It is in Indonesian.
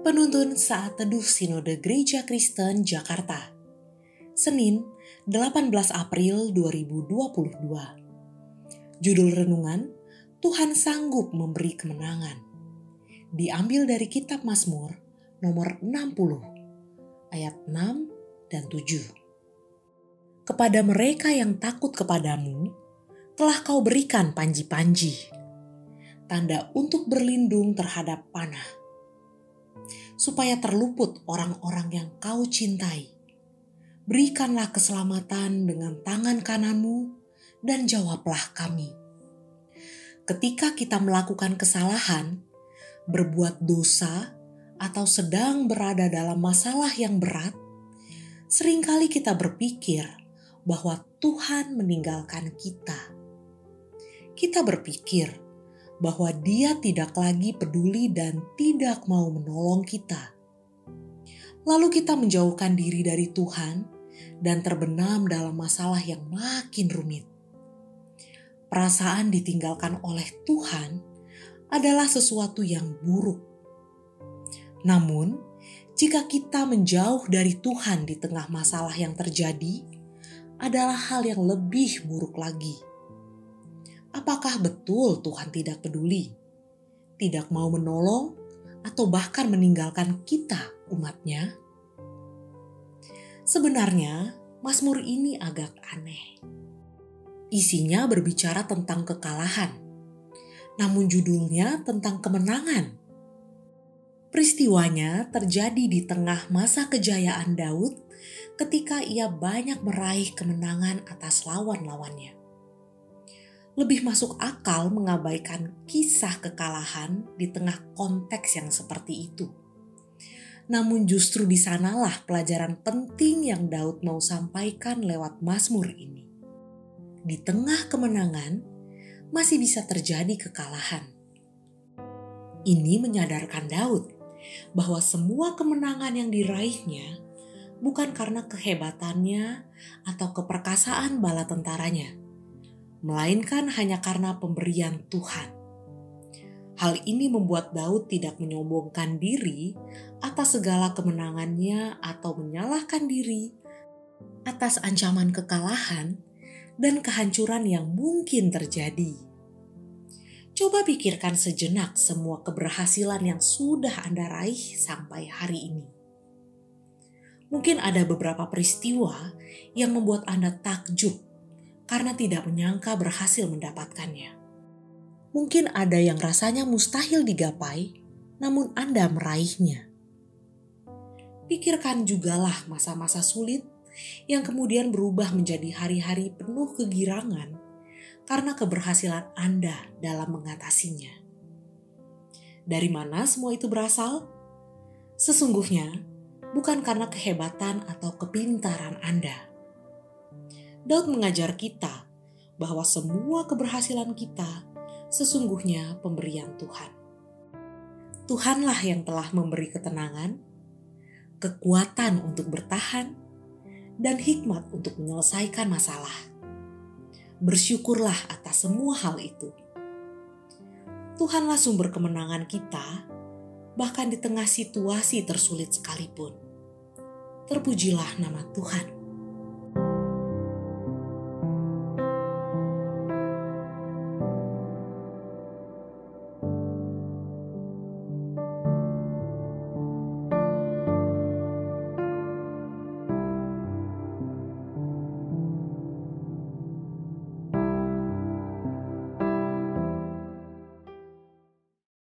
Penuntun Saat Teduh Sinode Gereja Kristen Jakarta, Senin 18 April 2022. Judul renungan, Tuhan sanggup memberi kemenangan. Diambil dari kitab Mazmur nomor 60, ayat 6 dan 7. Kepada mereka yang takut kepadamu, telah kau berikan panji-panji, tanda untuk berlindung terhadap panah, supaya terluput orang-orang yang kau cintai. Berikanlah keselamatan dengan tangan kananmu dan jawablah kami. Ketika kita melakukan kesalahan, berbuat dosa, atau sedang berada dalam masalah yang berat, seringkali kita berpikir bahwa Tuhan meninggalkan kita. Kita berpikir bahwa Dia tidak lagi peduli dan tidak mau menolong kita. Lalu kita menjauhkan diri dari Tuhan dan terbenam dalam masalah yang makin rumit. Perasaan ditinggalkan oleh Tuhan adalah sesuatu yang buruk. Namun, jika kita menjauh dari Tuhan di tengah masalah yang terjadi, adalah hal yang lebih buruk lagi. Apakah betul Tuhan tidak peduli, tidak mau menolong, atau bahkan meninggalkan kita, umat-Nya? Sebenarnya, Mazmur ini agak aneh. Isinya berbicara tentang kekalahan, namun judulnya tentang kemenangan. Peristiwanya terjadi di tengah masa kejayaan Daud ketika ia banyak meraih kemenangan atas lawan-lawannya. Lebih masuk akal mengabaikan kisah kekalahan di tengah konteks yang seperti itu. Namun justru di sanalah pelajaran penting yang Daud mau sampaikan lewat Mazmur ini. Di tengah kemenangan masih bisa terjadi kekalahan. Ini menyadarkan Daud bahwa semua kemenangan yang diraihnya bukan karena kehebatannya atau keperkasaan bala tentaranya, melainkan hanya karena pemberian Tuhan. Hal ini membuat Daud tidak menyombongkan diri atas segala kemenangannya atau menyalahkan diri atas ancaman kekalahan dan kehancuran yang mungkin terjadi. Coba pikirkan sejenak semua keberhasilan yang sudah Anda raih sampai hari ini. Mungkin ada beberapa peristiwa yang membuat Anda takjub karena tidak menyangka berhasil mendapatkannya. Mungkin ada yang rasanya mustahil digapai, namun Anda meraihnya. Pikirkan jugalah masa-masa sulit yang kemudian berubah menjadi hari-hari penuh kegirangan karena keberhasilan Anda dalam mengatasinya. Dari mana semua itu berasal? Sesungguhnya bukan karena kehebatan atau kepintaran Anda. Daud mengajar kita bahwa semua keberhasilan kita sesungguhnya pemberian Tuhan. Tuhanlah yang telah memberi ketenangan, kekuatan untuk bertahan, dan hikmat untuk menyelesaikan masalah. Bersyukurlah atas semua hal itu. Tuhanlah sumber kemenangan kita, bahkan di tengah situasi tersulit sekalipun. Terpujilah nama Tuhan.